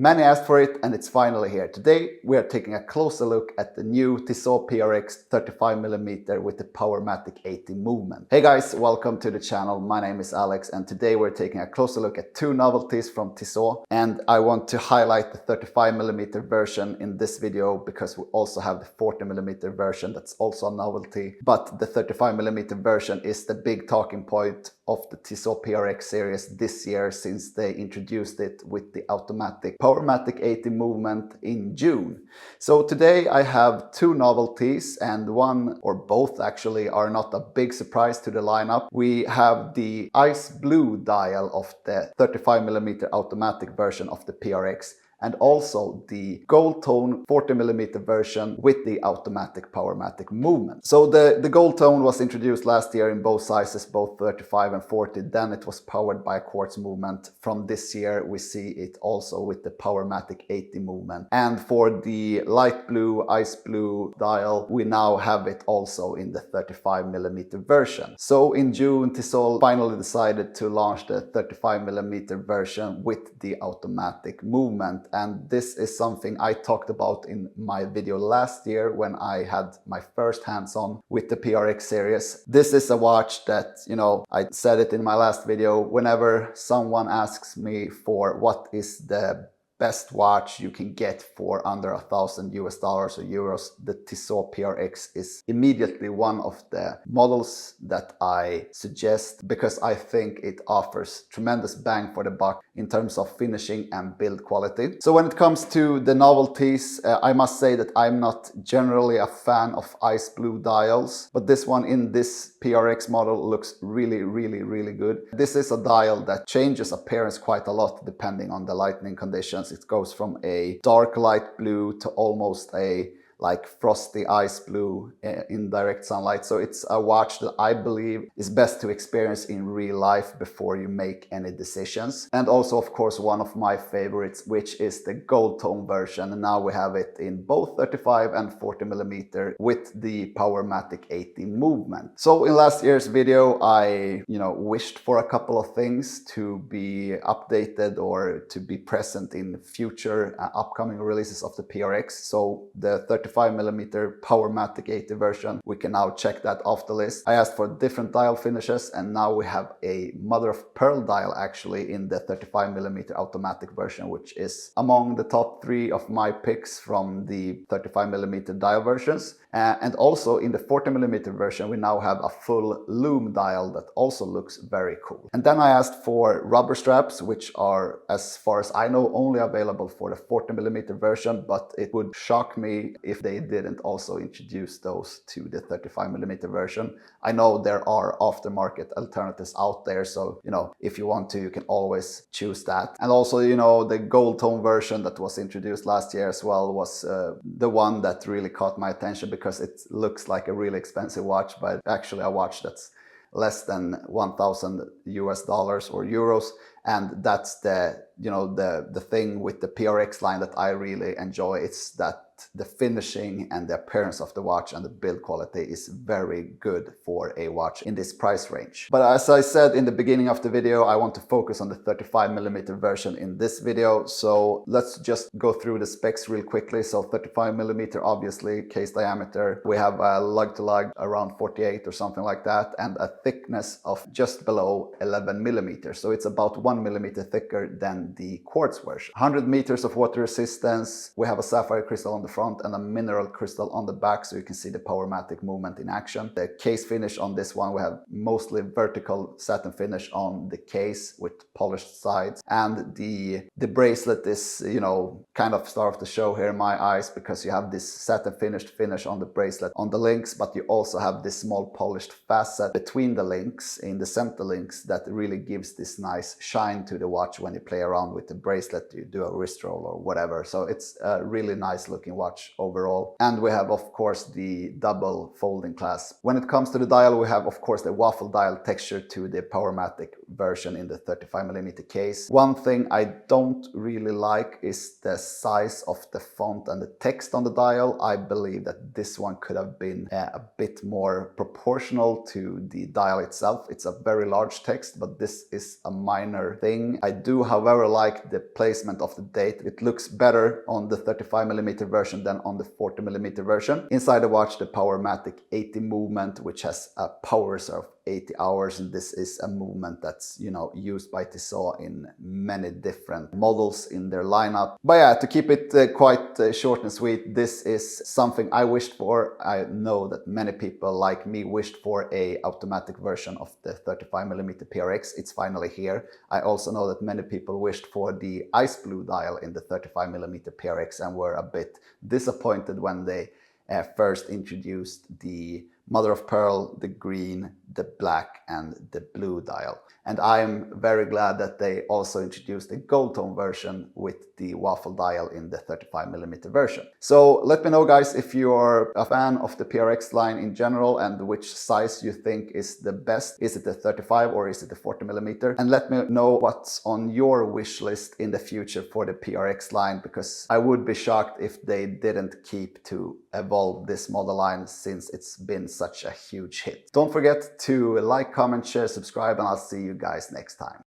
Many asked for it and it's finally here. Today we are taking a closer look at the new Tissot PRX 35mm with the Powermatic 80 movement. Hey guys, welcome to the channel. My name is Alex and today we're taking a closer look at two novelties from Tissot, and I want to highlight the 35mm version in this video because we also have the 40mm version that's also a novelty, but the 35mm version is the big talking point of the Tissot PRX series this year since they introduced it with the automatic Powermatic 80 movement in June. So today I have two novelties, and one or both actually are not a big surprise to the lineup. We have the Ice Blue dial of the 35mm automatic version of the PRX, and also the gold tone 40mm version with the automatic Powermatic movement. So the gold tone was introduced last year in both sizes, both 35 and 40. Then it was powered by a quartz movement. From this year we see it also with the Powermatic 80 movement. And for the light blue Ice Blue dial, we now have it also in the 35mm version. So in June, Tissot finally decided to launch the 35mm version with the automatic movement. And this is something I talked about in my video last year when I had my first hands-on with the PRX series. This is a watch that, I said it in my last video, whenever someone asks me for what is the best watch you can get for under $1,000 US or euros, the Tissot PRX is immediately one of the models that I suggest because I think it offers tremendous bang for the buck in terms of finishing and build quality. So when it comes to the novelties, I must say that I'm not generally a fan of Ice Blue dials, but this one in this PRX model looks really good. This is a dial that changes appearance quite a lot depending on the lighting conditions. It goes from a dark light blue to almost a frosty ice blue in direct sunlight. So it's a watch that I believe is best to experience in real life before you make any decisions. And also, of course, one of my favorites, which is the gold tone version. And now we have it in both 35 and 40mm with the Powermatic 80 movement. So in last year's video, I, wished for a couple of things to be updated or to be present in future upcoming releases of the PRX. So the 35mm Powermatic 80 version, we can now check that off the list. I asked for different dial finishes, and now we have a mother of pearl dial actually in the 35mm automatic version, which is among the top 3 of my picks from the 35mm dial versions. And also in the 40mm version, we now have a full lume dial that also looks very cool. And then I asked for rubber straps, which are, as far as I know, only available for the 40mm version, but it would shock me if they didn't also introduce those to the 35mm version. I know there are aftermarket alternatives out there, so if you want to, you can always choose that. And also, the gold tone version that was introduced last year as well was the one that really caught my attention because it looks like a really expensive watch, but actually a watch that's less than $1,000 US or euros. And that's the thing with the PRX line that I really enjoy. It's that the finishing and the appearance of the watch and the build quality is very good for a watch in this price range. But as I said in the beginning of the video, I want to focus on the 35mm version in this video. So let's just go through the specs real quickly. So 35mm, obviously, case diameter. We have a lug to lug around 48 or something like that, and a thickness of just below 11mm. So it's about 1mm thicker than the quartz version. 100 meters of water resistance. We have a sapphire crystal on the front and a mineral crystal on the back, so you can see the Powermatic movement in action. The case finish on this one, we have mostly vertical satin finish on the case with polished sides, and the bracelet is kind of star of the show here in my eyes because you have this satin finish on the bracelet on the links, but you also have this small polished facet between the links in the center links that really gives this nice shine to the watch when you play around with the bracelet, you do a wrist roll or whatever. So it's a really nice looking watch overall. And we have, of course, the double folding clasp. When it comes to the dial, we have, of course, the waffle dial texture to the Powermatic version in the 35mm case. One thing I don't really like is the size of the font and the text on the dial. I believe that this one could have been a bit more proportional to the dial itself. It's a very large text, but this is a minor thing. I do, however, like the placement of the date. It looks better on the 35mm version than on the 40mm version. Inside the watch, the Powermatic 80 movement, which has a power reserve 80 hours, and this is a movement that's, you know, used by Tissot in many different models in their lineup. But yeah, to keep it quite short and sweet, this is something I wished for. I know that many people like me wished for a automatic version of the 35mm PRX. It's finally here. I also know that many people wished for the Ice Blue dial in the 35mm PRX and were a bit disappointed when they first introduced the mother of pearl, the green, the black and the blue dial. And I am very glad that they also introduced a gold tone version with the waffle dial in the 35mm version. So let me know, guys, if you're a fan of the PRX line in general and which size you think is the best. Is it the 35 or is it the 40mm? And let me know what's on your wish list in the future for the PRX line, because I would be shocked if they didn't keep to evolve this model line since it's been such a huge hit. Don't forget to like, comment, share, subscribe, and I'll see you guys next time.